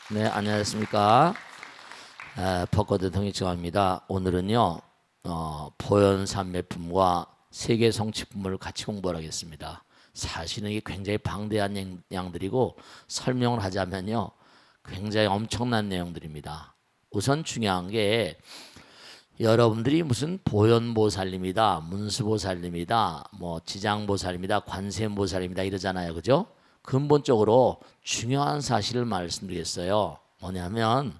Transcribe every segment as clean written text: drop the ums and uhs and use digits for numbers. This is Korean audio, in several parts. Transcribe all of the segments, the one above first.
네, 안녕하십니까. 벚꽃의 동익정입니다. 오늘은요, 보현산매품과 세계 성취품을 같이 공부를 하겠습니다. 사실은 이게 굉장히 방대한 양들이고 설명을 하자면요, 굉장히 엄청난 내용들입니다. 우선 중요한 게 여러분들이 무슨 보현보살님이다, 문수보살님이다, 뭐 지장보살입니다, 관세음보살입니다 이러잖아요, 그죠? 근본적으로 중요한 사실을 말씀드리겠어요. 뭐냐면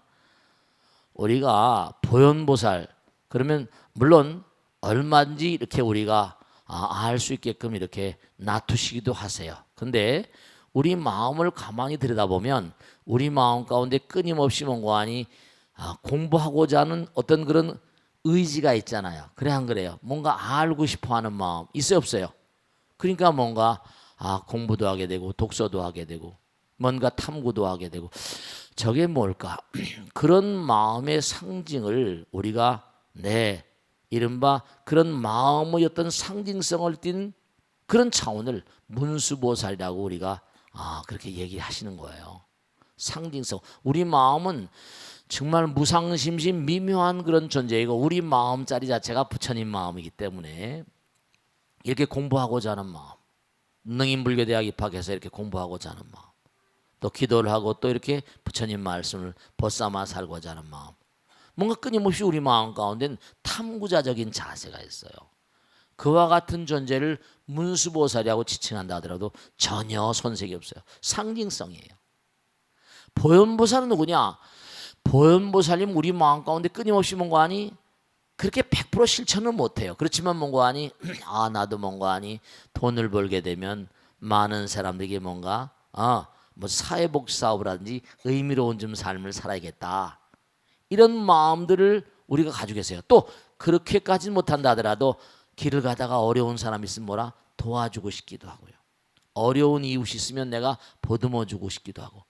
우리가 보현보살 그러면 물론 얼마든지 이렇게 우리가 알 수 있게끔 이렇게 놔두시기도 하세요. 근데 우리 마음을 가만히 들여다보면 우리 마음 가운데 끊임없이 뭔가니 공부하고자 하는 어떤 그런 의지가 있잖아요. 그래 안 그래요? 뭔가 알고 싶어하는 마음 있어요 없어요? 그러니까 뭔가 공부도 하게 되고 독서도 하게 되고 뭔가 탐구도 하게 되고 저게 뭘까? 그런 마음의 상징을 우리가 이른바 그런 마음의 어떤 상징성을 띤 그런 차원을 문수보살이라고 우리가 그렇게 얘기하시는 거예요. 상징성. 우리 마음은 정말 무상심심 미묘한 그런 존재이고 우리 마음자리 자체가 부처님 마음이기 때문에 이렇게 공부하고자 하는 마음, 능인불교대학 입학해서 이렇게 공부하고자 하는 마음, 또 기도를 하고 또 이렇게 부처님 말씀을 벗삼아 살고자 하는 마음, 뭔가 끊임없이 우리 마음 가운데는 탐구자적인 자세가 있어요. 그와 같은 존재를 문수보살이라고 지칭한다 하더라도 전혀 손색이 없어요. 상징성이에요. 보현보살은 누구냐? 보현보살님 우리 마음 가운데 끊임없이 뭔가 하니 그렇게 100% 실천은 못해요. 그렇지만 뭔가 하니 나도 뭔가 하니 돈을 벌게 되면 많은 사람들에게 뭔가 뭐 사회복 사업을 하든지 의미로운 좀 삶을 살아야겠다. 이런 마음들을 우리가 가지고 계세요. 또 그렇게까지는 못한다 하더라도 길을 가다가 어려운 사람 있으면 뭐라 도와주고 싶기도 하고요. 어려운 이웃이 있으면 내가 보듬어 주고 싶기도 하고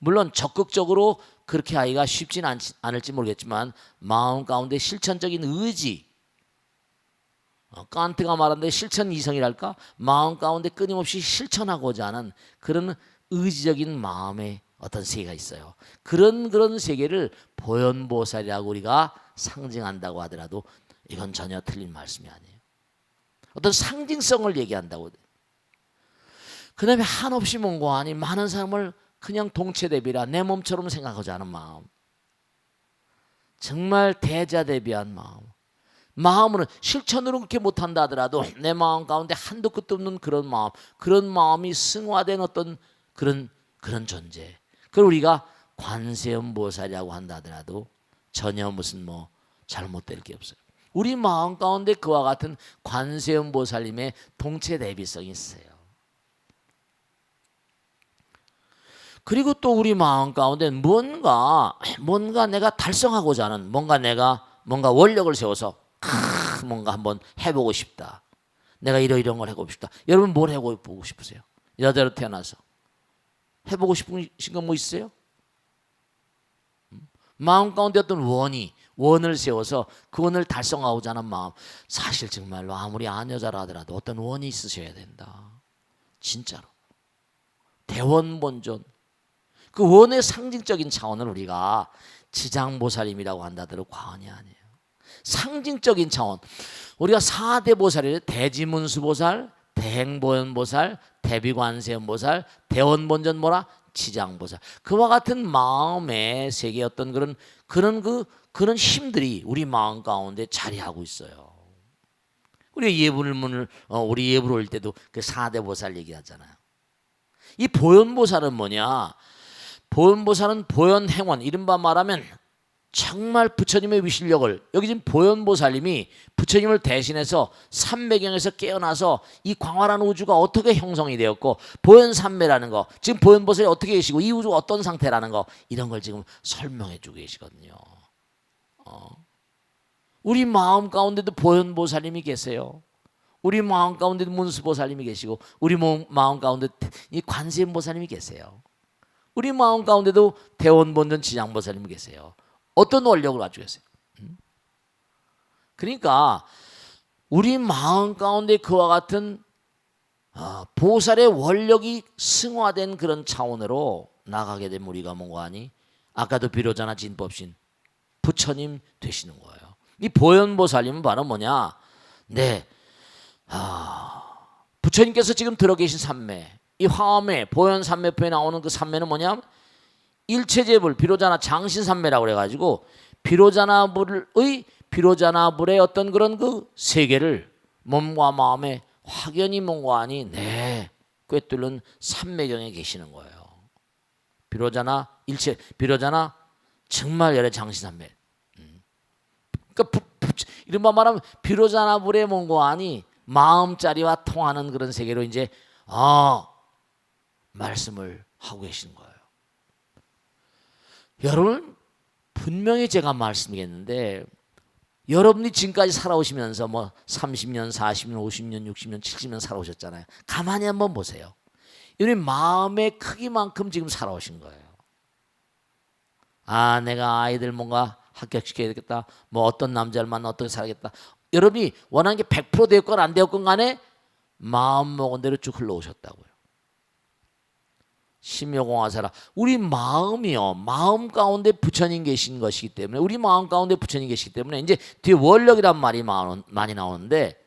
물론 적극적으로 그렇게 하기가 쉽진 않을지 모르겠지만 마음 가운데 실천적인 의지 칸트가 말하는데 실천 이성이랄까 마음 가운데 끊임없이 실천하고자 하는 그런 의지적인 마음의 어떤 세계가 있어요. 그런 세계를 보현보살이라고 우리가 상징한다고 하더라도 이건 전혀 틀린 말씀이 아니에요. 어떤 상징성을 얘기한다고. 그 다음에 한없이 뭔고하니 많은 사람을 그냥 동체대비라 내 몸처럼 생각하지 않은 마음, 정말 대자대비한 마음, 마음으로 실천으로 그렇게 못한다 하더라도 내 마음 가운데 한도 끝도 없는 그런 마음, 그런 마음이 승화된 어떤 그런 존재, 그걸 우리가 관세음보살이라고 한다 하더라도 전혀 무슨 뭐 잘못될 게 없어요. 우리 마음 가운데 그와 같은 관세음보살님의 동체대비성이 있어요. 그리고 또 우리 마음 가운데 뭔가 내가 달성하고자 하는 뭔가 원력을 세워서 뭔가 한번 해보고 싶다. 내가 이런 걸 해보고 싶다. 여러분 뭘 해보고 싶으세요? 여자로 태어나서 해보고 싶으신 건 뭐 있어요? 마음 가운데 어떤 원을 세워서 그 원을 달성하고자 하는 마음, 사실 정말로 아무리 아녀자라 하더라도 어떤 원이 있으셔야 된다. 진짜로 대원본존 그 원의 상징적인 차원을 우리가 지장보살님이라고 한다더라도 과언이 아니에요. 상징적인 차원. 우리가 4대 보살이래. 대지문수보살, 대행보현보살, 대비관세음보살, 대원본전 뭐라? 지장보살. 그와 같은 마음의 세계의 어떤 그런 힘들이 우리 마음 가운데 자리하고 있어요. 우리 예불문을 우리 예불 올 때도 그 4대 보살 얘기하잖아요. 이 보현보살은 뭐냐? 보현보살은 보현행원, 이른바 말하면 정말 부처님의 위실력을, 여기 지금 보현보살님이 부처님을 대신해서 삼매경에서 깨어나서 이 광활한 우주가 어떻게 형성이 되었고 보현삼매라는 거, 지금 보현보살이 어떻게 계시고 이 우주가 어떤 상태라는 거, 이런 걸 지금 설명해 주고 계시거든요. 우리 마음 가운데도 보현보살님이 계세요. 우리 마음 가운데도 문수보살님이 계시고 우리 마음 가운데 이 관세음보살님이 계세요. 우리 마음 가운데도 대원본전 지장보살님이 계세요. 어떤 원력을 가지고 계세요? 그러니까 우리 마음 가운데 그와 같은 보살의 원력이 승화된 그런 차원으로 나가게 되면 우리가 뭔가 하니 아까도 비로자나 진법신 부처님 되시는 거예요. 이 보현보살님은 바로 뭐냐? 네, 부처님께서 지금 들어 계신 삼매, 이 화엄에 보현삼매표에 나오는 그 삼매는 뭐냐? 일체제불 비로자나 장신삼매라고 그래가지고 비로자나불의 어떤 그런 그 세계를 몸과 마음에 확연히 몽고하니 꿰뚫는 삼매경에 계시는 거예요. 비로자나 일체, 비로자나 정말 열의 장신삼매. 그러니까 이른바 말하면 비로자나불의 몽고하니 마음자리와 통하는 그런 세계로 이제 말씀을 하고 계시는 거예요. 여러분 분명히 제가 말씀드리겠는데 여러분이 지금까지 살아오시면서 뭐 30년, 40년, 50년, 60년, 70년 살아오셨잖아요. 가만히 한번 보세요. 여러분 마음의 크기만큼 지금 살아오신 거예요. 내가 아이들 뭔가 합격시켜야겠다. 뭐 어떤 남자를 만나 어떻게 살아야겠다. 여러분이 원하는 게 100% 되었건 안 되었건 간에 마음 먹은 대로 쭉 흘러오셨다고요. 심요공화사라. 우리 마음이요. 마음 가운데 부처님 계신 것이기 때문에 우리 마음 가운데 부처님 계시기 때문에 이제 뒤에 원력이란 말이 많이 나오는데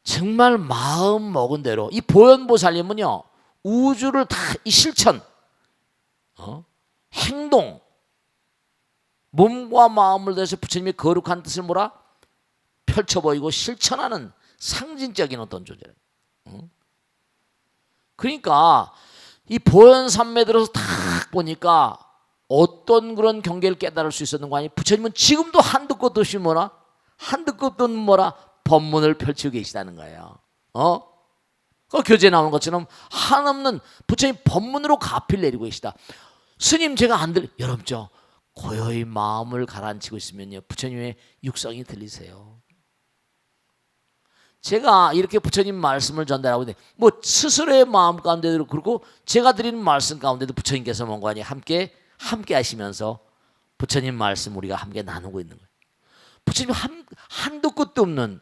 정말 마음 먹은 대로 이 보현보살님은요. 우주를 다 이 실천 행동 몸과 마음을 다해서 부처님의 거룩한 뜻을 뭐라? 펼쳐 보이고 실천하는 상징적인 어떤 존재예요. 그러니까 이 보현삼매 들어서 딱 보니까 어떤 그런 경계를 깨달을 수 있었는 거 아니에요? 부처님은 지금도 한두 끝도 없이 뭐라? 한두 끝도 없는 뭐라? 법문을 펼치고 계시다는 거예요. 그 교재에 나오는 것처럼 한없는 부처님 법문으로 가피를 내리고 계시다. 스님 제가 안 여러분죠. 고요히 마음을 가라앉히고 있으면요. 부처님의 육성이 들리세요. 제가 이렇게 부처님 말씀을 전달하고 있는데 뭐 스스로의 마음 가운데도 그렇고 제가 드리는 말씀 가운데도 부처님께서 뭔가 함께 하시면서 부처님 말씀 우리가 함께 나누고 있는 거예요. 부처님 한도 끝도 없는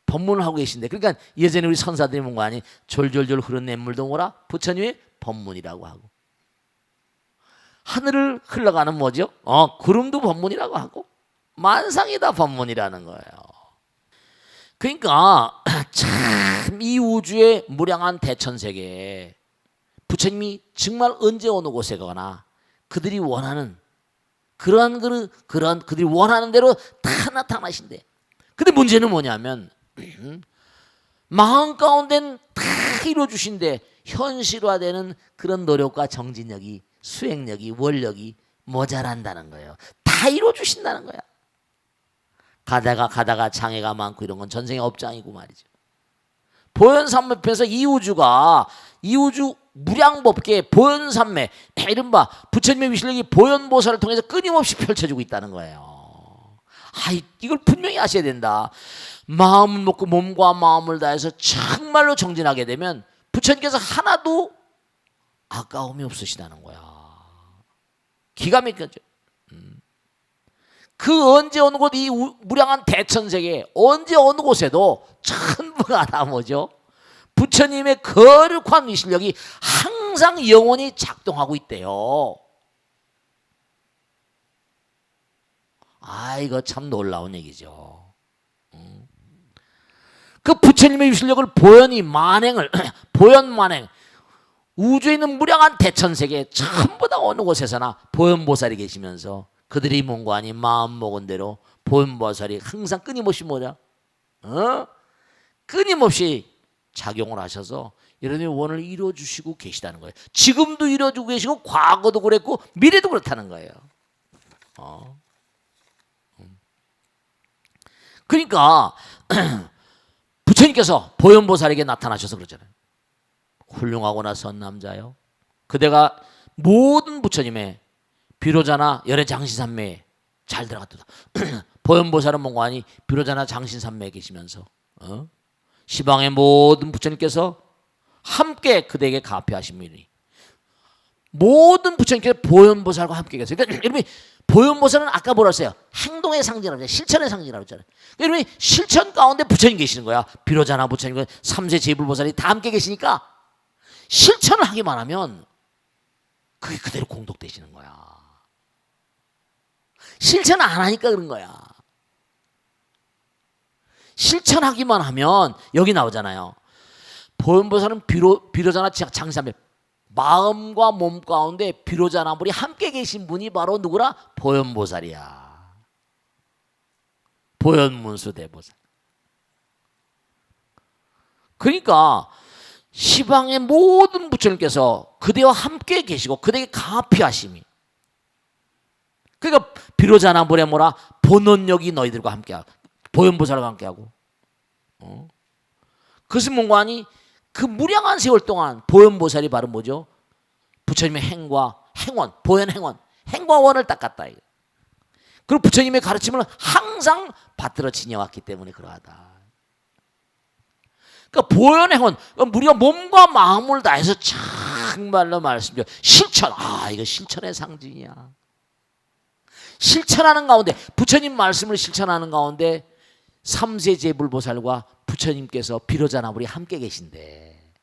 법문을 하고 계신데 그러니까 예전에 우리 선사들이 뭔가 아니 졸졸졸 흐른 냇물도 뭐라? 부처님의 법문이라고 하고 하늘을 흘러가는 뭐죠? 구름도 법문이라고 하고 만상이 다 법문이라는 거예요. 그러니까 참 이 우주의 무량한 대천세계에 부처님이 정말 언제 어느 곳에 가거나 그들이 원하는 그러한 그들이 원하는 대로 다 나타나신대. 근데 문제는 뭐냐면 마음 가운데는 다 이루어주신데 현실화되는 그런 노력과 정진력이 수행력이 원력이 모자란다는 거예요. 다 이루어주신다는 거야. 가다가 장애가 많고 이런 건 전생의 업장이고 말이죠. 보현삼매편에서 이 우주 무량법계 보현삼매 이른바 부처님의 위실력이 보현보살을 통해서 끊임없이 펼쳐지고 있다는 거예요. 이걸 분명히 아셔야 된다. 마음을 먹고 몸과 마음을 다해서 정말로 정진하게 되면 부처님께서 하나도 아까움이 없으시다는 거야. 기가 막히죠. 그 언제 어느 곳 이 무량한 대천세계 언제 어느 곳에도 전부가 다 뭐죠? 부처님의 거룩한 위실력이 항상 영원히 작동하고 있대요. 이거 참 놀라운 얘기죠. 그 부처님의 위실력을 보현만행 우주에 있는 무량한 대천세계 전부 다 어느 곳에서나 보현보살이 계시면서 그들이 뭔가 아닌 마음 먹은 대로 보현보살이 항상 끊임없이 끊임없이 작용을 하셔서 여러분의 원을 이루어주시고 계시다는 거예요. 지금도 이루어주고 계시고 과거도 그랬고 미래도 그렇다는 거예요. 그러니까 부처님께서 보현보살에게 나타나셔서 그러잖아요. 훌륭하고나 선 남자요. 그대가 모든 부처님의 비로자나 열의 장신삼매에 잘 들어갔다. 보현보살은 뭔가 아니 비로자나 장신삼매에 계시면서 시방의 모든 부처님께서 함께 그대에게 가피하심이니 모든 부처님께서 보현보살과 함께 계세요. 그러니까 여러분이 보현보살은 아까 뭐라 했어요? 행동의 상징이라고 했잖아요. 실천의 상징이라고 했잖아요. 그러니까 여러분이 실천 가운데 부처님 계시는 거야. 비로자나 부처님, 삼세 제불보살이 다 함께 계시니까 실천을 하기만 하면 그게 그대로 공독되시는 거야. 실천 안 하니까 그런 거야. 실천하기만 하면 여기 나오잖아요. 보현보살은 비로자나 장시삼매, 마음과 몸 가운데 비로자나물이 함께 계신 분이 바로 누구라? 보현보살이야. 보현문수 대보살. 그러니까 시방의 모든 부처님께서 그대와 함께 계시고 그대에게 가피하심이, 그러니까 비로자나물에 뭐라? 본원력이 너희들과 함께하고 보현보살과 함께하고. 그것은 뭔가 하니 그 무량한 세월 동안 보현보살이 바로 뭐죠? 부처님의 행과 행원, 보현행원, 행과 원을 닦았다. 그리고 부처님의 가르침을 항상 받들어 지녀왔기 때문에 그러하다. 그러니까 보현행원, 우리가 몸과 마음을 다해서 정말로 말씀드려 실천, 이거 실천의 상징이야. 실천하는 가운데, 부처님 말씀을 실천하는 가운데 삼세제불보살과 부처님께서 비로자나물이 함께 계신데,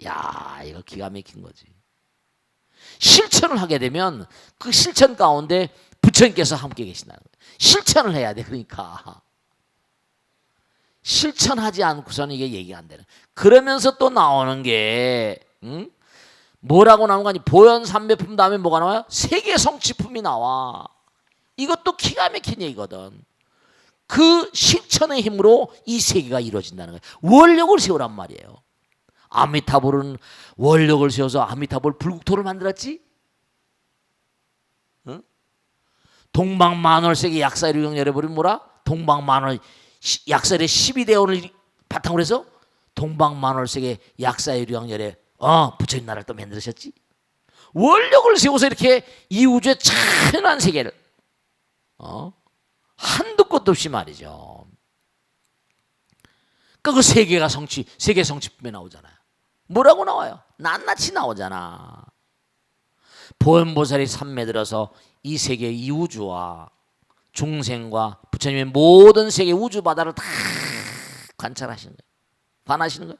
야, 이거 기가 막힌 거지. 실천을 하게 되면 그 실천 가운데 부처님께서 함께 계신다는 거예요. 실천을 해야 돼. 그러니까 실천하지 않고서는 이게 얘기가 안 되는. 그러면서 또 나오는 게 뭐라고 나오는 거 아니? 보현 삼매품 다음에 뭐가 나와요? 세계 성취품이 나와. 이것도 기가 막힌 얘기거든. 그 실천의 힘으로 이 세계가 이루어진다는 거예요. 원력을 세우란 말이에요. 아미타불은 원력을 세워서 아미타불 불국토를 만들었지? 응? 동방만월세계 약사유령 열애버린 뭐라? 동방만월 약사의 12대원을 바탕으로 해서 동방만월세계 약사유령 열애 부처님 나라를 또 만들으셨지? 원력을 세워서 이렇게 이 우주의 찬란한 세계를 한도 끝도 없이 말이죠. 그 세계가 세계 성취품에 나오잖아요. 뭐라고 나와요? 낱낱이 나오잖아. 보현보살이 삼매 들어서 이 세계, 이 우주와 중생과 부처님의 모든 세계 우주 바다를 다 관찰하시는 거예요. 관하시는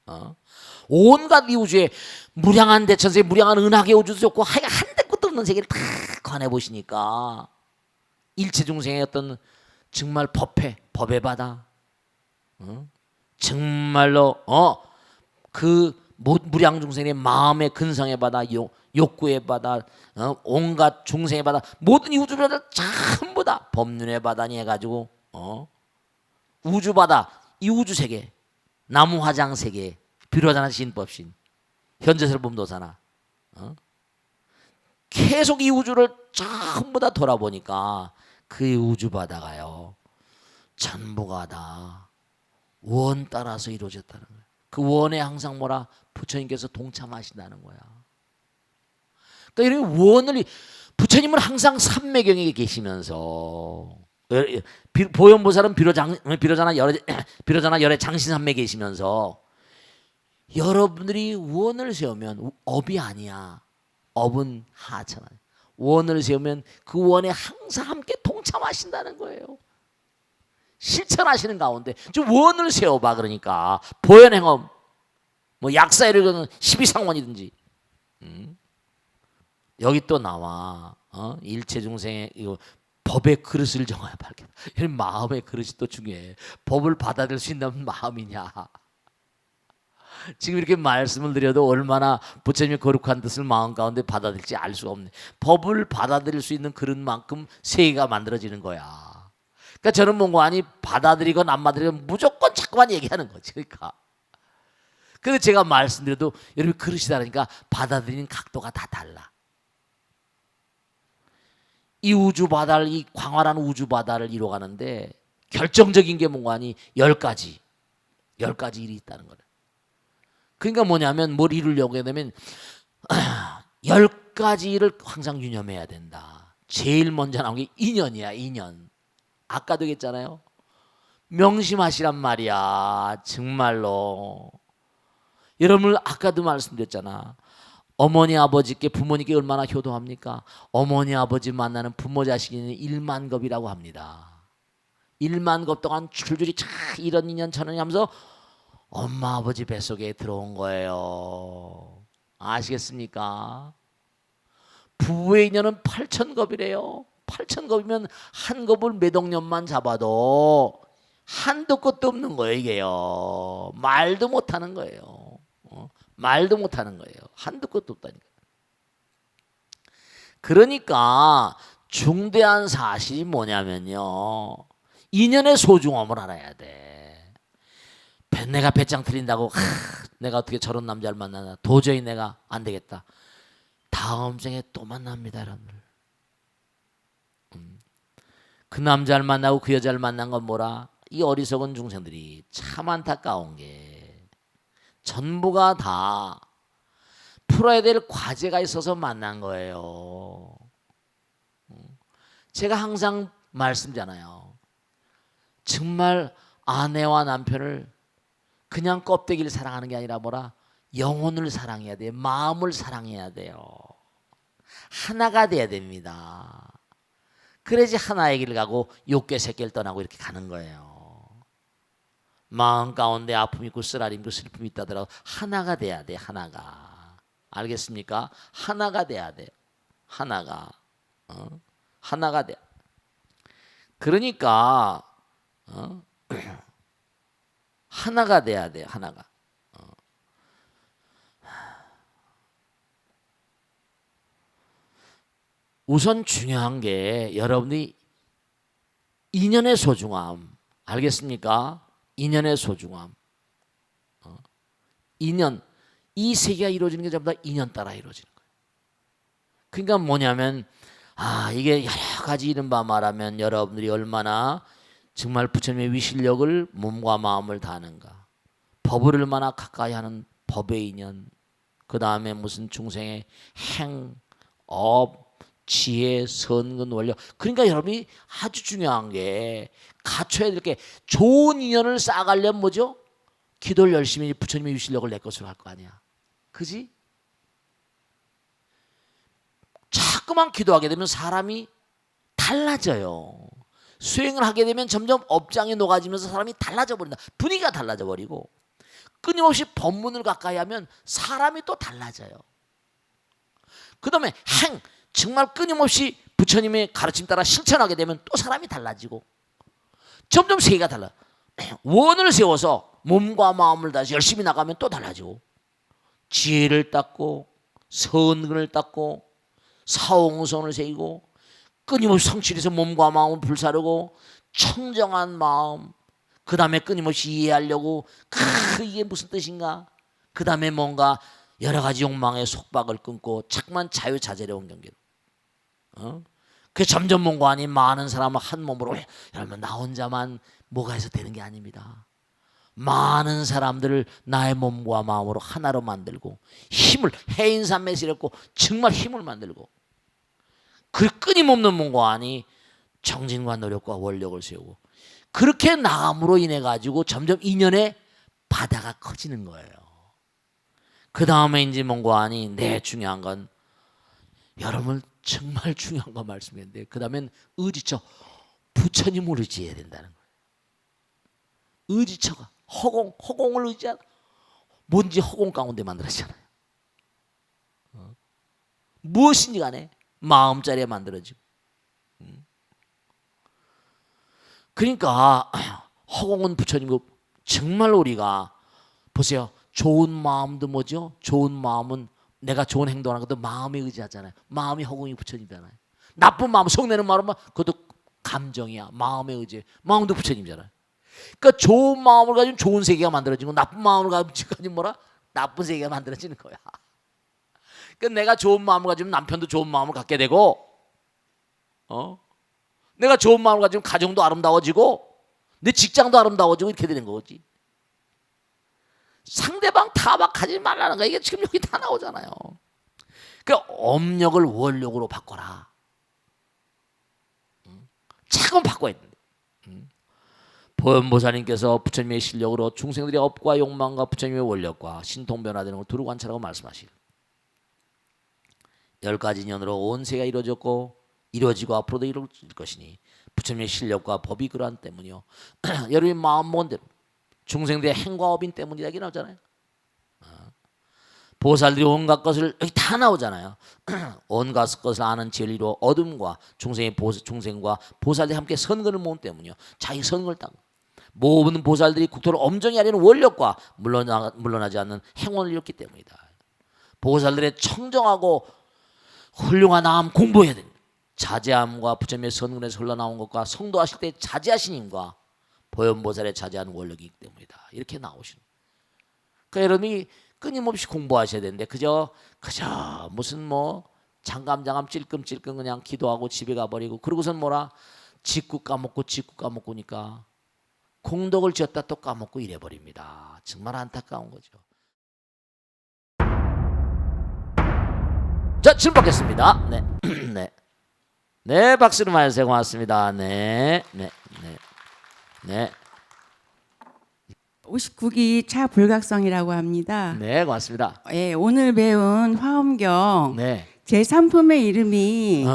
거예요. 온갖 이 우주에 무량한 대천세, 무량한 은하계 우주도 좋고 하여간 한데 끝도 없는 세계를 다 관해 보시니까 일체 중생의 어떤 정말 법의 바다, 정말로 그 무량 중생의 마음의 근성의 바다, 욕구의 바다, 온갖 중생의 바다, 모든 이 우주 바다 전부 다 법륜의 바다니 해가지고 우주 바다, 이 우주 세계, 나무 화장 세계, 비로자나 신법신, 현재설범도사나 계속 이 우주를 전부 다 돌아보니까 그 우주 바다가요 전부가 다 원 따라서 이루어졌다는 거예요. 그 원에 항상 뭐라? 부처님께서 동참하신다는 거야. 그러니까 이런 원을, 부처님은 항상 삼매경에 계시면서, 보현보살은 비로자나 열애 장신삼매에 계시면서 여러분들이 원을 세우면 업이 아니야. 업은 하천아. 원을 세우면 그 원에 항상 함께 동참하신다는 거예요. 실천하시는 가운데 좀 원을 세워봐. 그러니까 보현행엄, 뭐 약사이르는 12상원이든지 여기 또 나와. 일체 중생의 이거 법의 그릇을 정하여 밝게. 이런 마음의 그릇이 또 중요해. 법을 받아들일 수 있는 마음이냐. 지금 이렇게 말씀을 드려도 얼마나 부처님의 거룩한 뜻을 마음 가운데 받아들일지 알 수가 없네. 법을 받아들일 수 있는 그릇만큼 세계가 만들어지는 거야. 그러니까 저는 뭔가 아니 받아들이건 안 받아들이건 무조건 자꾸만 얘기하는 거지. 그러니까. 그래서 제가 말씀드려도 여러분 그릇이 다르니까 받아들이는 각도가 다 달라. 이 우주 바다를, 이 광활한 우주 바다를 이뤄가는데 결정적인 게 뭔가 아니 10가지 일이 있다는 거예요. 그러니까 뭐냐면 뭘 이루려고 하면 10가지를 항상 유념해야 된다. 제일 먼저 나온 게 인연이야. 인연. 아까도 얘기했잖아요. 명심하시란 말이야. 정말로. 여러분 아까도 말씀드렸잖아. 어머니 아버지께 부모님께 얼마나 효도합니까? 어머니 아버지 만나는 부모 자식이 1만 겁이라고 합니다. 1만 겁 동안 줄줄이 이런 인연 저런 하면서 엄마 아버지 뱃속에 들어온 거예요. 아시겠습니까? 부부의 인연은 8,000겁이래요. 8,000겁이면 한 겁을 몇 억 년만 잡아도 한도 끝도 없는 거예요. 이게요. 말도 못하는 거예요. 말도 못하는 거예요. 한도 끝도 없다니까. 그러니까 중대한 사실이 뭐냐면요, 인연의 소중함을 알아야 돼. 내가 배짱 틀린다고 내가 어떻게 저런 남자를 만나나, 도저히 내가 안 되겠다. 다음 생에 또 만납니다, 여러분들. 그 남자를 만나고 그 여자를 만난 건 뭐라? 이 어리석은 중생들이 참 안타까운 게 전부가 다 풀어야 될 과제가 있어서 만난 거예요. 제가 항상 말씀드리잖아요. 정말 아내와 남편을 그냥 껍데기를 사랑하는 게 아니라 뭐라? 영혼을 사랑해야 돼요. 마음을 사랑해야 돼요. 하나가 돼야 됩니다. 그래야지 하나의 길을 가고 욕계 새끼를 떠나고 이렇게 가는 거예요. 마음 가운데 아픔이 있고 쓰라림 있고 슬픔이 있다더라도 하나가 돼야 돼. 하나가. 알겠습니까? 하나가 돼야 돼요. 하나가. 하나가 돼. 그러니까 하나가 돼야 돼요. 하나가. 우선 중요한 게 여러분이 인연의 소중함, 알겠습니까? 인연의 소중함. 인연, 이 세계가 이루어지는 게 전부 다 인연 따라 이루어지는 거예요. 그러니까 뭐냐면 이게 여러 가지 이른바 말하면 여러분들이 얼마나 정말 부처님의 위실력을 몸과 마음을 다하는가, 법을 얼마나 가까이 하는 법의 인연, 그 다음에 무슨 중생의 행, 업, 지혜, 선근, 원력. 그러니까 여러분이 아주 중요한 게 갖춰야 될 게, 좋은 인연을 쌓아가려면 뭐죠? 기도를 열심히 부처님의 위실력을 내 것으로 할 거 아니야. 그지? 자꾸만 기도하게 되면 사람이 달라져요. 수행을 하게 되면 점점 업장에 녹아지면서 사람이 달라져 버린다. 분위기가 달라져 버리고, 끊임없이 법문을 가까이 하면 사람이 또 달라져요. 그 다음에 행, 정말 끊임없이 부처님의 가르침 따라 실천하게 되면 또 사람이 달라지고, 점점 세계가 달라. 원을 세워서 몸과 마음을 다해서 열심히 나가면 또 달라지고, 지혜를 닦고 선근을 닦고 사홍선을 새기고 끊임없이 성실해서 몸과 마음을 불사르고 청정한 마음, 그 다음에 끊임없이 이해하려고 이게 무슨 뜻인가, 그 다음에 뭔가 여러 가지 욕망의 속박을 끊고 자꾸만 자유자재로운 경계로. 그 점점 몸과 아닌 많은 사람을 한 몸으로. 여러분, 나 혼자만 뭐가 해서 되는 게 아닙니다. 많은 사람들을 나의 몸과 마음으로 하나로 만들고 힘을, 해인산매시렸고 정말 힘을 만들고, 그 끊임없는 몸과 아니 정진과 노력과 원력을 세우고, 그렇게 나감으로 인해 가지고 점점 인연의 바다가 커지는 거예요. 그 다음에 이제 뭔가 아니 내 중요한 건, 여러분 정말 중요한 거 말씀했는데, 그 다음엔 의지처, 부처님을 의지해야 된다는 거예요. 의지처가 허공을 의지하다. 뭔지 허공 가운데 만들어지잖아요. 무엇인지 간에 마음자리에 만들어지고. 그러니까 허공은 부처님이고, 정말 우리가 보세요. 좋은 마음도 뭐죠? 좋은 마음은 내가 좋은 행동하는 것도 마음에 의지하잖아요. 마음이 허공이 부처님이잖아요. 나쁜 마음, 성내는 마음은 그것도 감정이야. 마음에 의지해. 마음도 부처님이잖아요. 그러니까 좋은 마음을 가지면 좋은 세계가 만들어지고, 나쁜 마음을 가지면 뭐라? 나쁜 세계가 만들어지는 거야. 그러니까 내가 좋은 마음을 가지면 남편도 좋은 마음을 갖게 되고, 내가 좋은 마음을 가지면 가정도 아름다워지고 내 직장도 아름다워지고 이렇게 되는 거지. 상대방 타박하지 말라는 거야. 이게 지금 여기 다 나오잖아요. 그러니까 업력을 원력으로 바꿔라. 자꾸 바꿔야 돼. 보현보살님께서 부처님의 실력으로 중생들의 업과 욕망과 부처님의 원력과 신통변화되는 걸 두루 관찰하고 말씀하시고, 10가지 년으로 온 세계가 이루어졌고 이루어지고 앞으로도 이루어질 것이니 부처님의 실력과 법이 그러한 때문이요. 여러분이 마음 먹은 대로 중생들의 행과 업인 때문이다, 이게 나오잖아요. 보살들이 온갖 것을 여기 다 나오잖아요. 온갖 것을 아는 진리로 어둠과 중생과 보살들이 함께 선근을 모은 때문이요. 자기 선근을 딴 모든 보살들이 국토를 엄정히 하려는 원력과 물러나지 않는 행원을 이뤘기 때문이다. 보살들의 청정하고 훌륭한 마음 공부해야 됩니다. 자제함과 부처님의 선근에서 흘러나온 것과 성도하실 때 자제하신 힘과 보현보살의 자제하는 원력이기 때문이다. 이렇게 나오시는. 그러니까 여러분이 끊임없이 공부하셔야 되는데 그저 무슨 뭐 장감장감 찔끔찔끔 그냥 기도하고 집에 가버리고 그러고선 뭐라 짓고 까먹고니까 공덕을 지었다 또 까먹고 이래버립니다. 정말 안타까운 거죠. 자, 질문 받겠습니다. 네. 네. 네, 박수로 맞으세요. 고맙습니다. 네. 59기 차불각성이라고 합니다. 네, 고맙습니다. 예, 오늘 배운 화엄경 네. 제3품의 이름이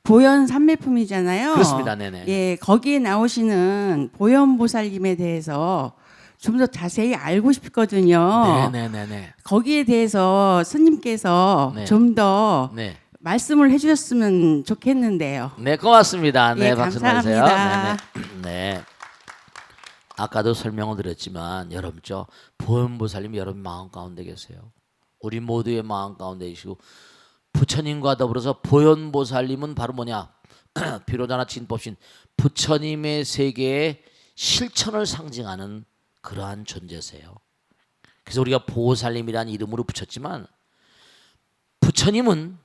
보현 삼매품이잖아요. 그렇습니다. 네네. 예, 거기에 나오시는 보현보살님에 대해서 좀 더 자세히 알고 싶거든요. 네네네네. 거기에 대해서 스님께서 네. 좀 더 네. 말씀을 해주셨으면 좋겠는데요. 네, 고맙습니다. 네, 예, 박수 감사합니다. 주세요. 네. 아까도 설명을 드렸지만 여러분죠, 보현보살님 여러분 마음 가운데 계세요. 우리 모두의 마음 가운데 계시고 부처님과 더불어서 보현보살님은 바로 뭐냐? 비로자나 진법신 부처님의 세계의 실천을 상징하는 그러한 존재세요. 그래서 우리가 보살님이라는 이름으로 붙였지만 부처님은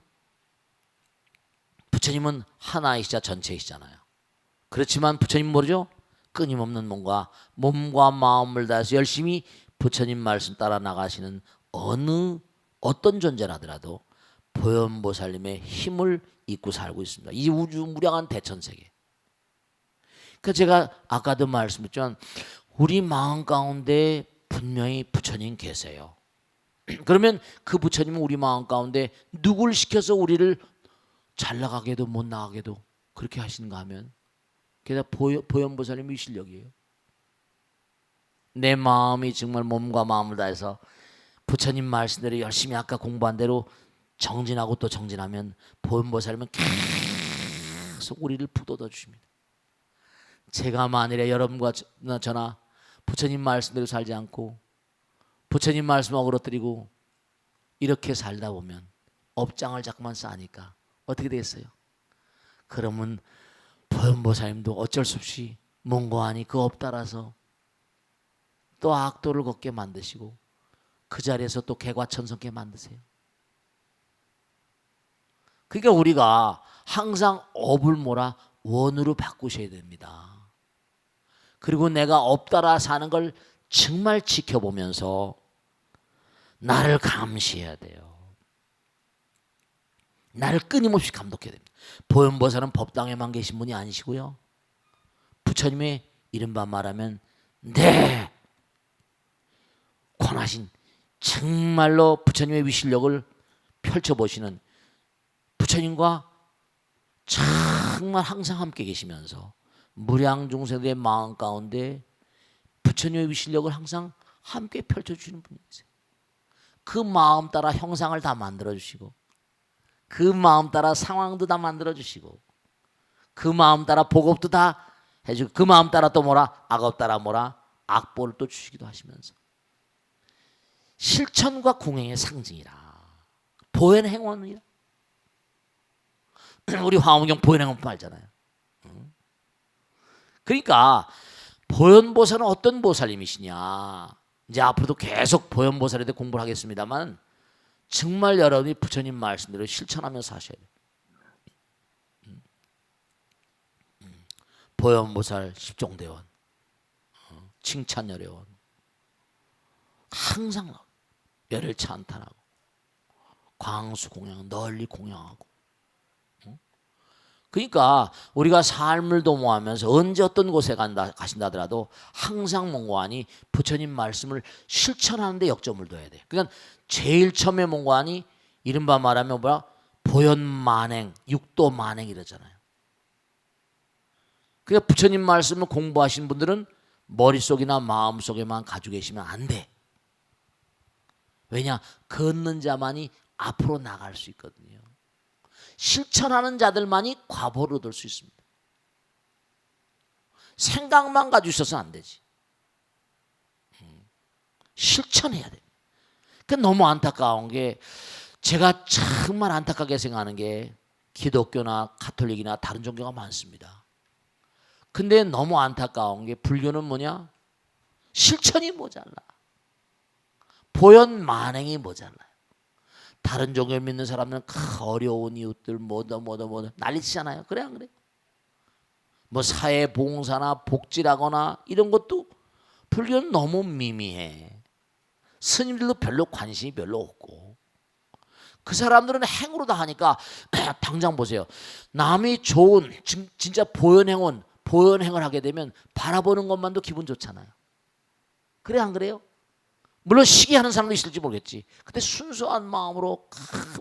하나이시자 전체이시잖아요. 그렇지만 부처님 모르죠? 끊임없는 몸과 마음을 다해서 열심히 부처님 말씀 따라 나가시는 어떤 존재라 하더라도 보현보살님의 힘을 잊고 살고 있습니다. 이 우주 무량한 대천세계. 그러니까 제가 아까도 말씀드렸지만 우리 마음 가운데 분명히 부처님 계세요. 그러면 그 부처님은 우리 마음 가운데 누굴 시켜서 우리를 잘 나가게도 못 나가게도 그렇게 하시는가 하면 그게 다 보현보살님의 실력이에요. 내 마음이 정말 몸과 마음을 다해서 부처님 말씀대로 열심히 아까 공부한 대로 정진하고 또 정진하면 보현보살님은 계속 우리를 북돋아 주십니다. 제가 만일에 여러분과 저나 부처님 말씀대로 살지 않고 부처님 말씀 어그러뜨리고 이렇게 살다 보면 업장을 자꾸만 쌓으니까 어떻게 되겠어요? 그러면 보현보살님도 어쩔 수 없이 몽고하니 그 업 따라서 또 악도를 걷게 만드시고 그 자리에서 또 개과천선케 만드세요. 그러니까 우리가 항상 업을 원으로 바꾸셔야 됩니다. 그리고 내가 업 따라 사는 걸 정말 지켜보면서 나를 감시해야 돼요. 나를 끊임없이 감독해야 됩니다. 보현보살은 법당에만 계신 분이 아니시고요. 부처님의 이른바 말하면 권하신 정말로 부처님의 위실력을 펼쳐보시는 부처님과 정말 항상 함께 계시면서 무량중생들의 마음 가운데 부처님의 위실력을 항상 함께 펼쳐주시는 분이세요. 그 마음 따라 형상을 다 만들어주시고 그 마음 따라 상황도 다 만들어주시고 그 마음 따라 복업도 다 해주고 그 마음 따라 또 악업 따라 악보를 또 주시기도 하시면서 실천과 공행의 상징이라 보현행원이라 우리 화엄경 보현행원품 알잖아요. 그러니까 보현보살은 어떤 보살님이시냐 이제 앞으로도 계속 보현보살에 대해 공부를 하겠습니다만 정말 여러분이 부처님 말씀대로 실천하며 사셔야 돼요. 보현보살 십종대원 칭찬열애원 항상 열을 찬탄하고 광수공양 널리 공양하고 그러니까 우리가 삶을 도모하면서 언제 어떤 곳에 가신다 하더라도 항상 몽고하니 부처님 말씀을 실천하는 데 역점을 둬야 돼요. 그러니까 제일 처음에 몽고하니 이른바 말하면 보현만행, 육도만행 이러잖아요. 그러니까 부처님 말씀을 공부하신 분들은 머릿속이나 마음속에만 가지고 계시면 안 돼. 왜냐? 걷는 자만이 앞으로 나갈 수 있거든요. 실천하는 자들만이 과보를 얻을 수 있습니다. 생각만 가지고 있어서는 안 되지. 실천해야 돼. 그 너무 안타까운 게 제가 정말 안타깝게 생각하는 게 기독교나 가톨릭이나 다른 종교가 많습니다. 근데 너무 안타까운 게 불교는 뭐냐? 실천이 모자라. 보현 만행이 모자라요. 다른 종교 믿는 사람은 어려운 이웃들 뭐다 난리치잖아요. 그래 안 그래? 뭐 사회 봉사나 복지라거나 이런 것도 불교는 너무 미미해. 스님들도 별로 관심이 별로 없고 그 사람들은 행으로 다 하니까 당장 보세요. 남이 좋은 진짜 보현행을 하게 되면 바라보는 것만도 기분 좋잖아요. 그래 안 그래요? 물론 시기하는 사람도 있을지 모르겠지. 근데 순수한 마음으로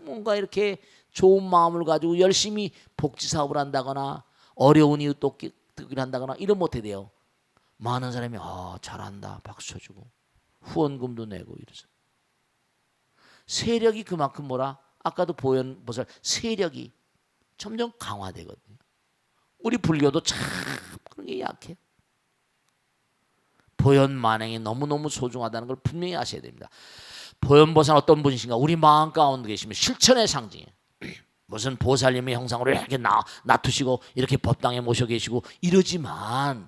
뭔가 이렇게 좋은 마음을 가지고 열심히 복지 사업을 한다거나 어려운 이웃 돕기를 한다거나 이러면 어떻게 돼요? 많은 사람이 잘한다 박수 쳐주고 후원금도 내고 이러죠. 세력이 그만큼 뭐라? 아까도 보현보살 세력이 점점 강화되거든요. 우리 불교도 참 그런 게 약해요. 보현 만행이 너무너무 소중하다는 걸 분명히 아셔야 됩니다. 보현보살은 어떤 분이신가? 우리 마음 가운데 계시면 실천의 상징이에요. 무슨 보살님의 형상으로 이렇게 놔두시고 이렇게 법당에 모셔 계시고 이러지만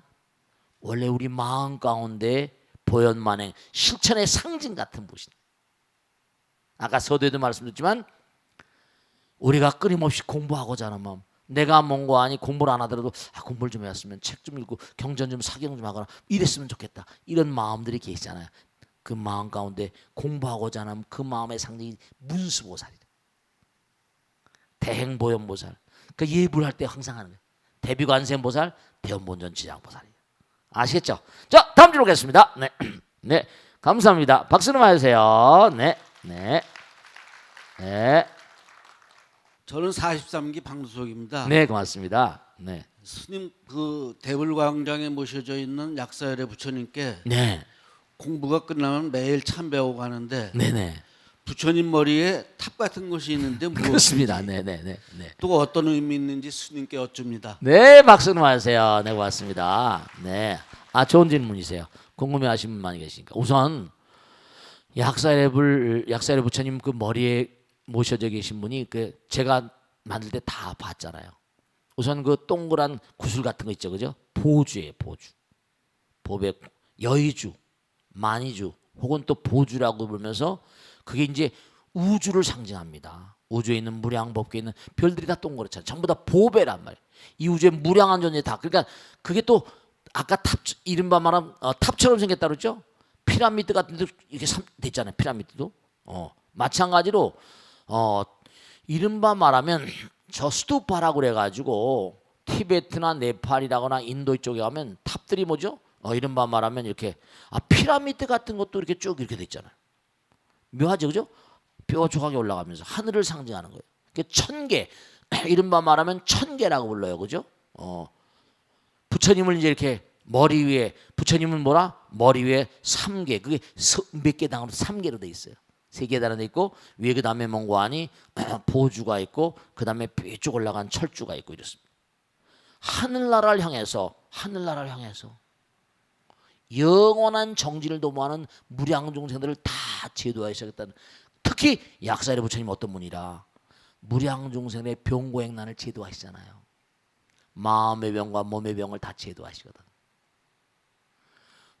원래 우리 마음 가운데 보현 만행 실천의 상징 같은 분이시다. 아까 서두에도 말씀드렸지만 우리가 끊임없이 공부하고자 하는 마음, 내가 뭔가 아니 공부를 안 하더라도 공부를 좀 해왔으면 책 좀 읽고 경전 좀 사경 좀 하거나 이랬으면 좋겠다. 이런 마음들이 계시잖아요. 그 마음 가운데 공부하고자 하는 그 마음의 상징이 문수보살이다. 대행보현보살. 그 예불 할 때 항상 하는 거예요. 대비관세음보살, 대원본전지장보살이에요. 아시겠죠? 자, 다음 주로 오겠습니다. 네, 네, 감사합니다. 박수 좀 해주세요. 네, 네, 네. 저는 43기 방수석입니다. 네, 고맙습니다. 네, 스님 그 대불광장에 모셔져 있는 약사열의 부처님께 네, 공부가 끝나면 매일 참배하고 가는데 네, 네. 부처님 머리에 탑 같은 것이 있는데 그렇습니다. 네, 네, 네, 네. 또 어떤 의미 있는지 스님께 여쭙니다. 네, 박수 좀 하세요. 네, 고맙습니다. 네, 좋은 질문이세요. 궁금해하시는 분 많이 계시니까 우선 약사의 부처님 그 머리에 모셔져 계신 분이 그 제가 만들 때 다 봤잖아요. 우선 그 동그란 구슬 같은 거 있죠, 그죠? 보주예요, 보주. 보백, 여의주, 만이주, 혹은 또 보주라고 부르면서 그게 이제 우주를 상징합니다. 우주에 있는 무량법계에 있는 별들이 다 동그랗잖아요. 전부 다 보배란 말이에요. 이 우주에 무량한 존재 다. 그러니까 그게 또 아까 이른바 말하면 탑처럼 생겼다 그랬죠? 피라미드 같은 데도 이렇게 됐잖아요. 피라미드도. 마찬가지로 이른바 말하면 저 스투파라고 그래가지고 티베트나 네팔이라거나 인도 쪽에 가면 탑들이 뭐죠? 이른바 말하면 이렇게 피라미드 같은 것도 이렇게 쭉 이렇게 돼 있잖아요. 묘하죠, 그죠? 뾰족하게 올라가면서 하늘을 상징하는 거예요. 그 1000개, 이른바 말하면 1000개라고 불러요, 그죠? 부처님을 이제 이렇게 머리 위에 부처님은 뭐라? 머리 위에 3개, 그게 몇 개당으로 3개로 돼 있어요. 3계단에 돼 있고 위에 그 다음에 뭔가 아니 보주가 있고 그 다음에 삐쭉 올라간 철주가 있고 이렇습니다. 하늘나라를 향해서 영원한 정진을 도모하는 무량중생들을 다 제도하시겠다는, 특히 약사의 부처님 어떤 분이라 무량중생의 병고행난을 제도하시잖아요. 마음의 병과 몸의 병을 다 제도하시거든.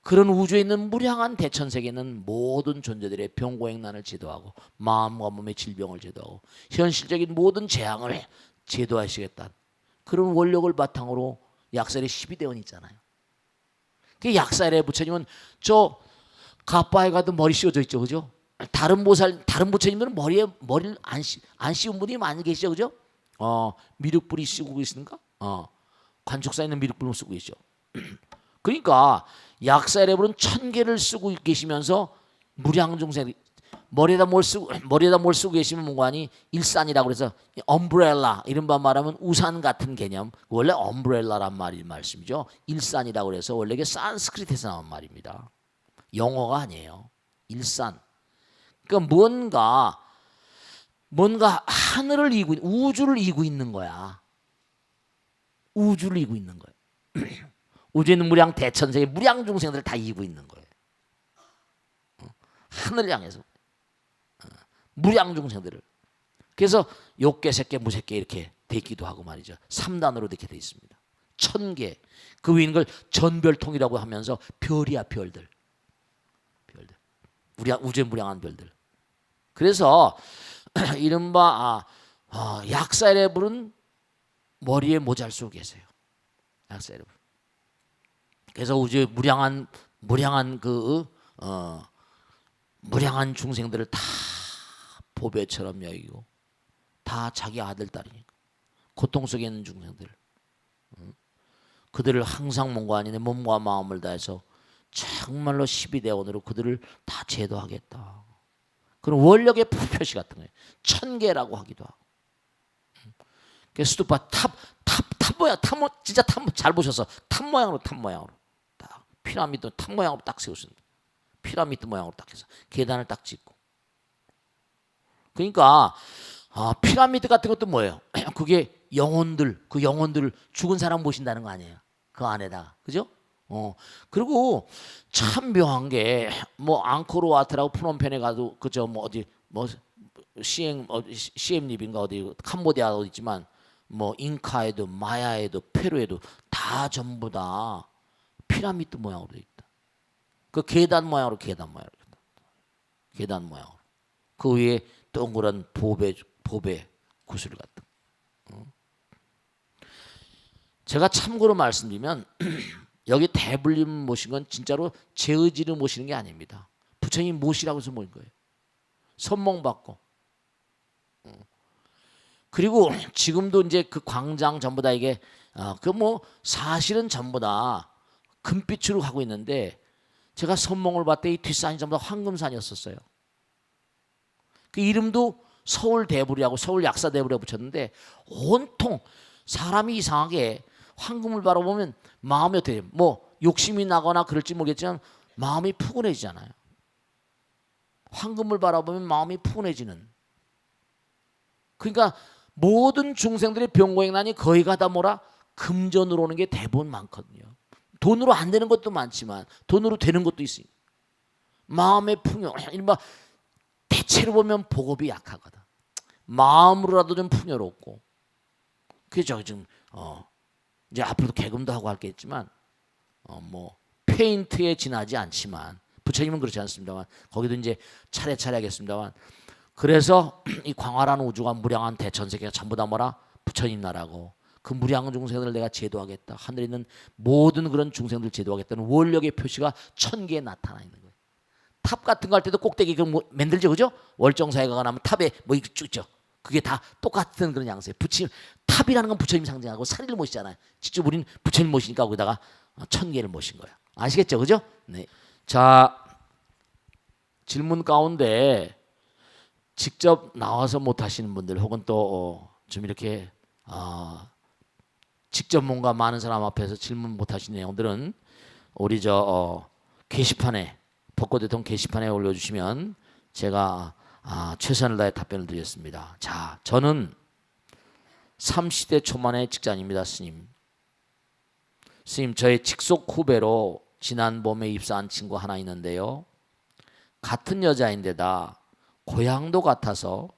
그런 우주에 있는 무량한 대천세계는 모든 존재들의 병고행난을 제도하고 마음과 몸의 질병을 제도하고 현실적인 모든 재앙을 제도하시겠다. 그런 원력을 바탕으로 약살의 12대원이 있잖아요. 그 약살의 부처님은 저 가빠에 가도 머리 씌워져 있죠, 그죠? 다른 부처님들은 머리를 안 씌운 분이 많이 계시죠, 그죠? 미륵불이 쓰고 계시는가? 관축사에 있는 미륵불을 쓰고 계시죠. 그러니까 약사여러분은 1000개를 쓰고 계시면서 무량중생 머리에다 뭘 쓰고 계시면 뭔가니 일산이라고 그래서 엄브렐라, 이른바 말하면 우산 같은 개념, 원래 엄브렐라란 말씀이죠. 일산이라고 그래서 원래 이게 산스크리트에서 나온 말입니다. 영어가 아니에요. 일산. 그러니까 뭔가 하늘을 이고 우주를 이고 있는 거야. 우주를 이고 있는 거야. 우주에 있는 무량 대천세의 무량 중생들을 다 이고 있는 거예요. 하늘을 향해서 무량 중생들을. 그래서 욕계, 색계, 무색계 이렇게 돼 있기도 하고 말이죠. 3단으로 이렇게 돼 있습니다. 1000개. 그 위인 걸 전별통이라고 하면서 별이야, 별들. 우주의 무량한 별들. 그래서 이른바 약사여러분은 머리에 모자를 쓰고 계세요. 약사여러분. 그래서 우주의 무량한 무량한 중생들을 다 보배처럼 여기고 다 자기 아들 딸이니까 고통 속에 있는 중생들, 그들을 항상 몸과 마음을 다해서 정말로 12대원으로 그들을 다 제도하겠다. 그런 원력의 표시 같은 거예요. 1000개라고 하기도 하고. 그래서 스투파 탑 모양, 진짜 탑 잘 보셔서 탑 모양으로 딱 피라미드 탑 모양으로 딱 세우십니다. 피라미드 모양으로 딱 해서 계단을 딱 짓고. 그러니까 피라미드 같은 것도 뭐예요? 그게 그 영혼들을 죽은 사람 모신다는 거 아니에요? 그 안에다가, 그죠? 그리고 참 묘한 게 뭐 앙코르와트라고 프놈펜에 가도 그죠? 뭐 어디 뭐 시엠립인가 어디 캄보디아 어디 있지만 뭐 잉카에도 마야에도 페루에도 다 전부 다 피라미드 모양으로 돼 있다. 그 계단 모양으로 그 위에 동그란 보배 구슬 같은. 제가 참고로 말씀드리면 여기 대불림 모신 건 진짜로 제 의지로 모시는 게 아닙니다. 부처님 모시라고 해서 모인 거예요. 선몽 받고. 그리고 지금도 이제 그 광장 전부 다 이게 그 뭐 사실은 전부 다 금빛으로 하고 있는데 제가 선몽을 봤을 때 이 뒷산이 전부 다 황금산이었었어요. 그 이름도 서울 대불이라고 서울 약사 대불이라고 붙였는데 온통 사람이 이상하게 황금을 바라보면 마음이 어떻게 돼요? 뭐 욕심이 나거나 그럴지 모르겠지만 마음이 푸근해지잖아요. 황금을 바라보면 마음이 푸근해지는. 그러니까 모든 중생들의 병고행난이 거의가 다 뭐라 금전으로 오는 게 대부분 많거든요. 돈으로 안 되는 것도 많지만 돈으로 되는 것도 있어요. 마음의 풍요, 이른바 대체로 보면 복업이 약하거든. 마음으로라도 좀 풍요롭고. 그죠? 지금 이제 앞으로도 개금도 하고 할 게 있지만 뭐 페인트에 지나지 않지만 부처님은 그렇지 않습니다만 거기도 이제 차례차례 하겠습니다만 그래서 이 광활한 우주가 무량한 대천세계가 전부 다 뭐라 부처님 나라고 그 무량 중생들을 내가 제도하겠다. 하늘에 있는 모든 그런 중생들 제도하겠다는 원력의 표시가 1000개에 나타나 있는 거예요. 탑 같은 거 할 때도 꼭대기 그 뭐 만들죠, 그죠? 월정사회가 가면 탑에 뭐 쭉 있죠. 그게 다 똑같은 그런 양세. 탑이라는 건 부처님 상징하고 사리를 모시잖아요. 직접 우리는 부처님 모시니까 거기다가 1000개를 모신 거예요. 아시겠죠, 그죠? 네. 자, 질문 가운데 직접 나와서 못 하시는 분들 혹은 또 좀 이렇게 직접 뭔가 많은 사람 앞에서 질문 못 하시는 내용들은 우리 게시판에 벚꽃대통 게시판에 올려주시면 제가 최선을 다해 답변을 드리겠습니다. 자, 저는 30대 초반의 직장입니다, 스님. 스님, 저의 직속 후배로 지난 봄에 입사한 친구 하나 있는데요. 같은 여자인데다 고향도 같아서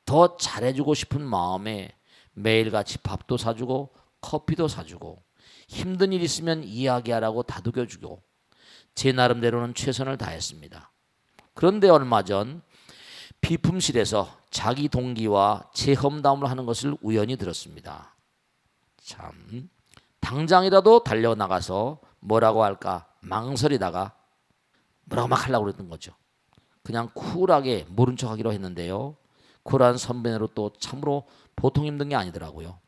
더 잘해주고 싶은 마음에 매일같이 밥도 사주고 커피도 사주고 힘든 일 있으면 이야기하라고 다독여주고 제 나름대로는 최선을 다했습니다. 그런데 얼마 전 비품실에서 자기 동기와 체험담을 하는 것을 우연히 들었습니다. 참, 당장이라도 달려나가서 뭐라고 할까 망설이다가 뭐라고 막 하려고 그랬던 거죠. 그냥 쿨하게 모른 척하기로 했는데요. 쿨한 선배로 또 참으로 보통 힘든 게 아니더라고요.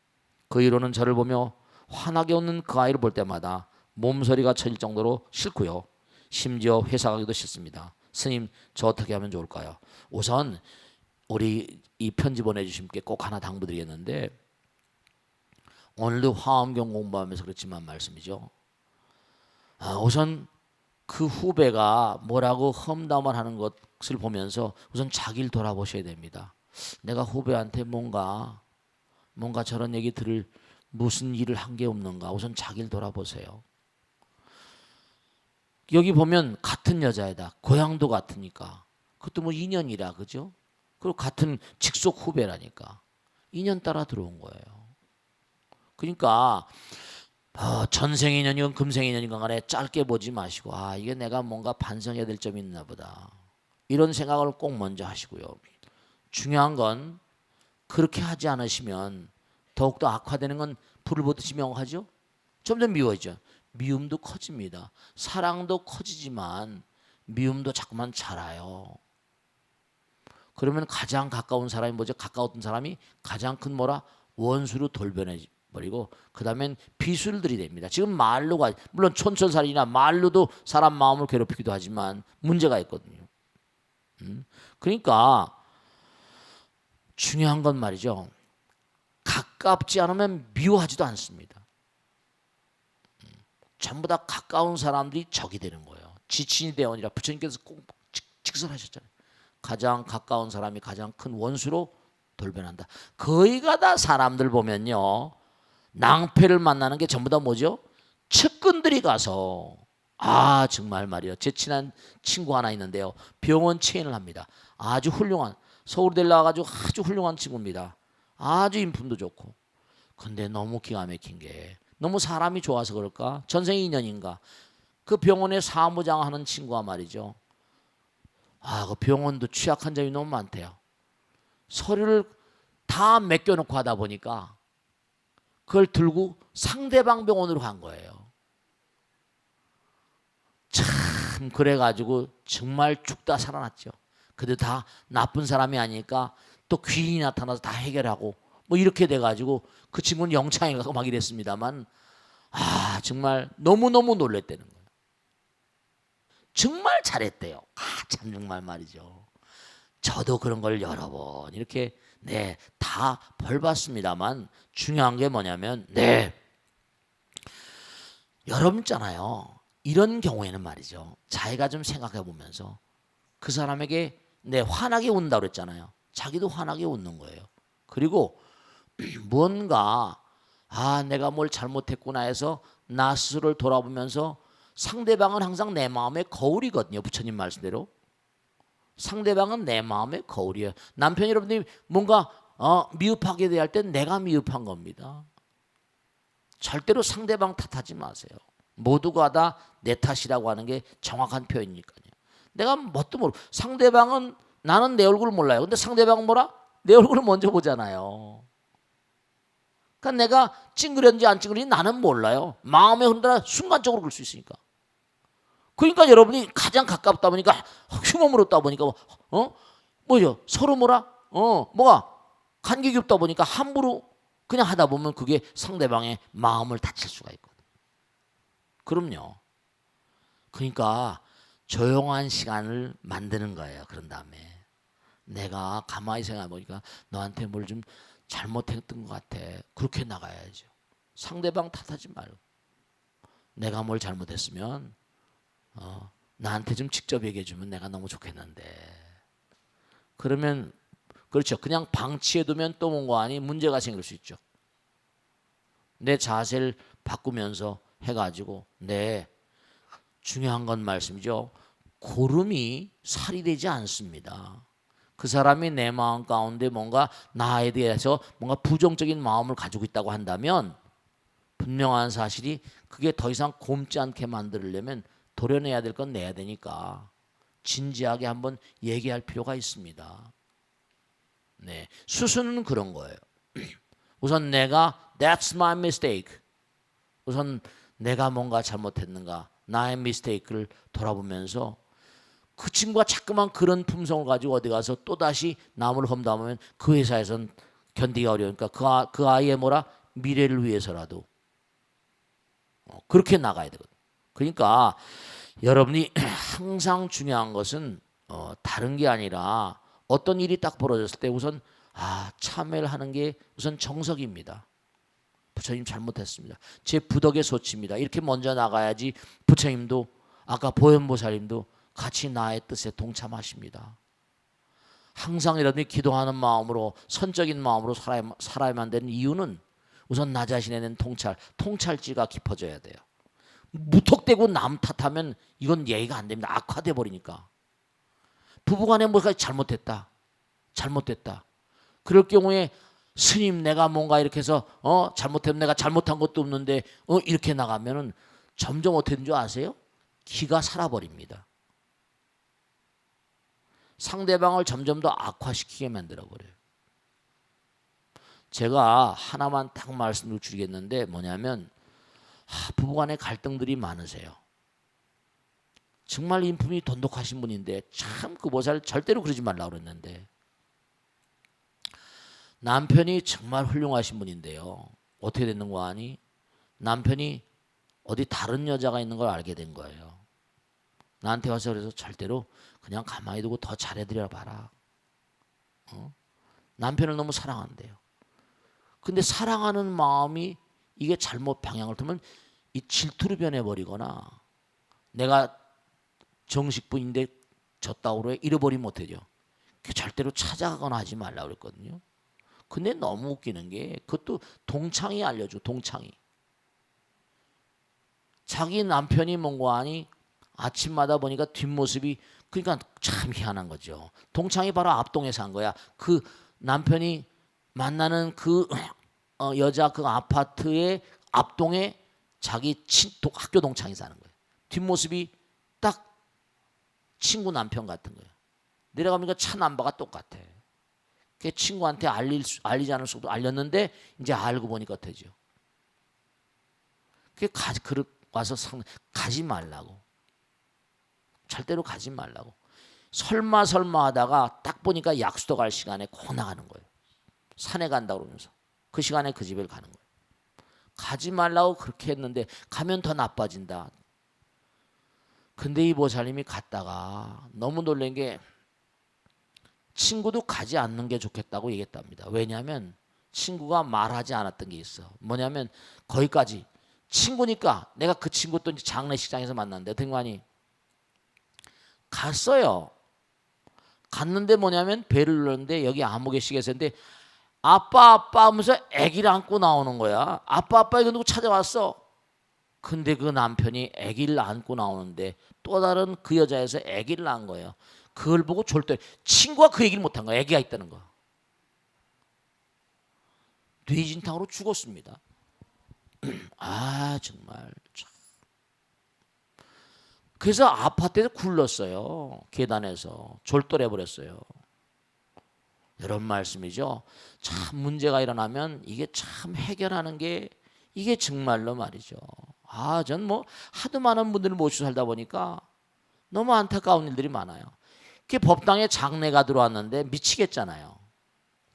그 이후로는 저를 보며 환하게 웃는 그 아이를 볼 때마다 몸서리가 쳐질 정도로 싫고요. 심지어 회사 가기도 싫습니다. 스님, 저 어떻게 하면 좋을까요? 우선 우리 이 편지 보내주신 분께 꼭 하나 당부드리겠는데 오늘도 화엄경 공부하면서 그렇지만 말씀이죠. 우선 그 후배가 뭐라고 험담을 하는 것을 보면서 우선 자기를 돌아보셔야 됩니다. 내가 후배한테 뭔가 저런 얘기 들을 무슨 일을 한 게 없는가. 우선 자기를 돌아보세요. 여기 보면 같은 여자애다. 고향도 같으니까. 그것도 뭐 인연이라 그죠? 그리고 같은 직속 후배라니까. 인연 따라 들어온 거예요. 그러니까 전생 인연이건 금생 인연이건 간에 짧게 보지 마시고 이게 내가 뭔가 반성해야 될 점이 있나 보다. 이런 생각을 꼭 먼저 하시고요. 중요한 건 그렇게 하지 않으시면 더욱더 악화되는 건 불을 보듯이 명하죠. 점점 미워지죠. 미움도 커집니다. 사랑도 커지지만 미움도 자꾸만 자라요. 그러면 가장 가까운 사람이 뭐죠? 가까웠던 사람이 가장 큰 뭐라? 원수로 돌변해 버리고 그 다음엔 비술들이 됩니다. 지금 말로가 물론 촌철살인이나 말로도 사람 마음을 괴롭히기도 하지만 문제가 있거든요. 그러니까 중요한 건 말이죠. 가깝지 않으면 미워하지도 않습니다. 전부 다 가까운 사람들이 적이 되는 거예요. 지친이 되어니라 부처님께서 꼭 직설하셨잖아요. 가장 가까운 사람이 가장 큰 원수로 돌변한다. 거의가 다 사람들 보면요. 낭패를 만나는 게 전부 다 뭐죠? 측근들이 가서 정말 말이요. 제 친한 친구 하나 있는데요. 병원 체인을 합니다. 아주 훌륭한 서울대 나와가지고 아주 훌륭한 친구입니다. 아주 인품도 좋고. 근데 너무 기가 막힌 게 너무 사람이 좋아서 그럴까? 전생의 인연인가? 그 병원에 사무장 하는 친구가 말이죠. 그 병원도 취약한 점이 너무 많대요. 서류를 다 맡겨놓고 하다 보니까 그걸 들고 상대방 병원으로 간 거예요. 참 그래가지고 정말 죽다 살아났죠. 근데 다 나쁜 사람이 아니니까 또 귀인이 나타나서 다 해결하고 뭐 이렇게 돼가지고 그 친구는 영창에 가고 막 이랬습니다만 정말 너무너무 놀랬다는 거예요. 정말 잘했대요. 참 정말 말이죠. 저도 그런 걸 여러 번 이렇게 다 벌 받습니다만 중요한 게 뭐냐면 여러분 있잖아요. 이런 경우에는 말이죠. 자기가 좀 생각해 보면서 그 사람에게 환하게 웃는다고 그랬잖아요. 자기도 환하게 웃는 거예요. 그리고 뭔가 내가 뭘 잘못했구나 해서 나 스스로를 돌아보면서 상대방은 항상 내 마음의 거울이거든요. 부처님 말씀대로. 상대방은 내 마음의 거울이에요. 남편 여러분들이 뭔가 미흡하게 대할 땐 내가 미흡한 겁니다. 절대로 상대방 탓하지 마세요. 모두가 다 내 탓이라고 하는 게 정확한 표현이니까요. 내가 뭣도 모르고 상대방은 나는 내 얼굴을 몰라요. 근데 상대방은 뭐라? 내 얼굴을 먼저 보잖아요. 그러니까 내가 찡그렸는지 안 찡그렸는지 나는 몰라요. 마음의 흔들어 순간적으로 그럴 수 있으니까. 그러니까 여러분이 가장 가깝다 보니까 흉엄으로다 보니까 뭐죠? 서로 뭐라? 뭐가 간격이 없다 보니까 함부로 그냥 하다 보면 그게 상대방의 마음을 다칠 수가 있거든. 그럼요. 그러니까 조용한 시간을 만드는 거예요. 그런 다음에 내가 가만히 생각해 보니까 너한테 뭘 좀 잘못했던 것 같아. 그렇게 나가야죠. 상대방 탓하지 말고 내가 뭘 잘못했으면 나한테 좀 직접 얘기해 주면 내가 너무 좋겠는데. 그러면 그렇죠. 그냥 방치해 두면 또 뭔가 아니 문제가 생길 수 있죠. 내 자세를 바꾸면서 해가지고 중요한 건 말씀이죠. 고름이 살이 되지 않습니다. 그 사람이 내 마음 가운데 뭔가 나에 대해서 뭔가 부정적인 마음을 가지고 있다고 한다면 분명한 사실이 그게 더 이상 곰지 않게 만들려면 도려내야 될 건 내야 되니까 진지하게 한번 얘기할 필요가 있습니다. 수순은 그런 거예요. 우선 내가 that's my mistake. 우선 내가 뭔가 잘못했는가 나의 미스테이크를 돌아보면서 그 친구가 자꾸만 그런 품성을 가지고 어디 가서 또다시 남을 험담하면 그 회사에선 견디기가 어려우니까 그 아이의 뭐라 미래를 위해서라도 그렇게 나가야 되거든. 그러니까 여러분이 항상 중요한 것은 다른 게 아니라 어떤 일이 딱 벌어졌을 때 우선 참회를 하는 게 우선 정석입니다. 부처님 잘못했습니다. 제 부덕의 소치입니다. 이렇게 먼저 나가야지 부처님도 아까 보현보살님도 같이 나의 뜻에 동참하십니다. 항상 여러분이 기도하는 마음으로 선적인 마음으로 살아야만 되는 이유는 우선 나 자신에 대한 통찰지가 깊어져야 돼요. 무턱대고 남 탓하면 이건 예의가 안 됩니다. 악화돼 버리니까. 부부간에 뭐가 잘못됐다. 그럴 경우에 스님 내가 뭔가 이렇게 해서 잘못하면 내가 잘못한 것도 없는데 이렇게 나가면은 점점 어떻게 되는 줄 아세요? 기가 살아버립니다. 상대방을 점점 더 악화시키게 만들어 버려요. 제가 하나만 딱 말씀을 드리겠는데 뭐냐면 부부간에 갈등들이 많으세요. 정말 인품이 돈독하신 분인데 참 그 보살 절대로 그러지 말라고 그랬는데 남편이 정말 훌륭하신 분인데요. 어떻게 됐는 거 아니? 남편이 어디 다른 여자가 있는 걸 알게 된 거예요. 나한테 와서 그래서 절대로 그냥 가만히 두고 더 잘해드려 봐라. 남편을 너무 사랑한대요. 근데 사랑하는 마음이 이게 잘못 방향을 틀면 이 질투로 변해버리거나 내가 정식분인데 졌다고 잃어버리면 어떡하죠? 절대로 찾아가거나 하지 말라고 그랬거든요. 근데 너무 웃기는 게 그것도 동창이 알려줘. 동창이. 자기 남편이 뭔가 하니 아침마다 보니까 뒷모습이 그러니까 참 희한한 거죠. 동창이 바로 앞동에 산 거야. 그 남편이 만나는 그 여자 그 아파트의 앞동에 자기 학교 동창이 사는 거예요. 뒷모습이 딱 친구 남편 같은 거예요. 내려가니까 차 넘버가 똑같아. 그 친구한테 알리지 않을 수도 알렸는데 이제 알고 보니까 되죠. 그렇게 와서 가지 말라고. 절대로 가지 말라고. 설마 하다가 딱 보니까 약수도 갈 시간에 꼭 나가는 거예요. 산에 간다 그러면서 그 시간에 그 집에 가는 거예요. 가지 말라고 그렇게 했는데 가면 더 나빠진다. 근데 이 보살님이 갔다가 너무 놀란 게 친구도 가지 않는 게 좋겠다고 얘기했답니다. 왜냐하면 친구가 말하지 않았던 게 있어. 뭐냐면 거기까지 친구니까 내가 그 친구 또 장례식장에서 만났는데 어떤 거 아니 갔어요. 갔는데 뭐냐면 배를 눌렀는데 여기 암흑의식에서 했는데 아빠 하면서 아기를 안고 나오는 거야. 아빠 이거 누구 찾아왔어? 근데 그 남편이 아기를 안고 나오는데 또 다른 그 여자에서 아기를 낳은 거예요. 그걸 보고 절대 친구가 그 얘기를 못한 거야. 아기가 있다는 거. 뇌진탕으로 죽었습니다. 아 정말 참. 그래서 아파트에서 굴렀어요. 계단에서 졸도해버렸어요. 이런 말씀이죠. 참 문제가 일어나면 이게 참 해결하는 게 이게 정말로 말이죠. 전 뭐 하도 많은 분들을 모시고 살다 보니까 너무 안타까운 일들이 많아요. 그 법당에 장례가 들어왔는데 미치겠잖아요.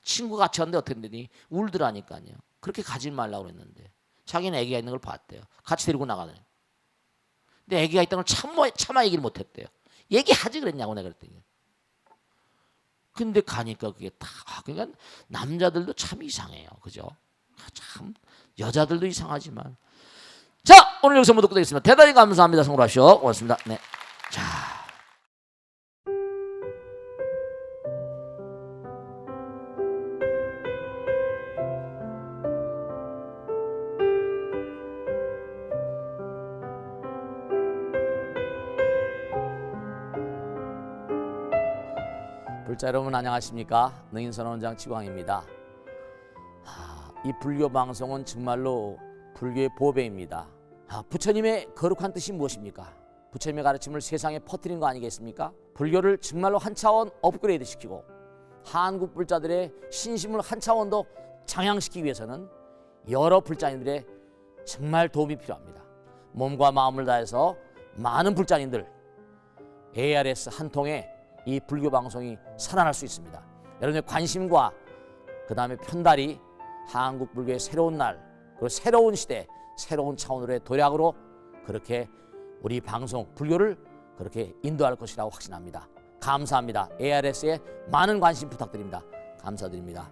친구 같이 왔는데 어떻게 되니 울더라니까요. 그렇게 가지 말라고 그랬는데 자기는 아기가 있는 걸 봤대요. 같이 데리고 나가더니. 근데 아기가 있다는 걸 차마 얘기를 못했대요. 얘기하지 그랬냐고 내가 그랬더니. 근데 가니까 그게 다 그러니까 남자들도 참 이상해요. 그죠? 참 여자들도 이상하지만 자 오늘 여기서 모두 끝내겠습니다. 대단히 감사합니다. 성불하시오. 고맙습니다. 네. 자. 불자 여러분 안녕하십니까? 능인선원장 지광입니다. 이 불교 방송은 정말로 불교의 보배입니다. 부처님의 거룩한 뜻이 무엇입니까? 부처님의 가르침을 세상에 퍼뜨린 거 아니겠습니까? 불교를 정말로 한 차원 업그레이드 시키고 한국 불자들의 신심을 한 차원 더 장양시키기 위해서는 여러 불자님들의 정말 도움이 필요합니다. 몸과 마음을 다해서 많은 불자님들 ARS 한 통에 이 불교 방송이 살아날 수 있습니다. 여러분의 관심과 그 다음에 편달이 한국 불교의 새로운 날 그리고 새로운 시대 새로운 차원으로의 도약으로 그렇게 우리 방송 불교를 그렇게 인도할 것이라고 확신합니다. 감사합니다. ARS에 많은 관심 부탁드립니다. 감사드립니다.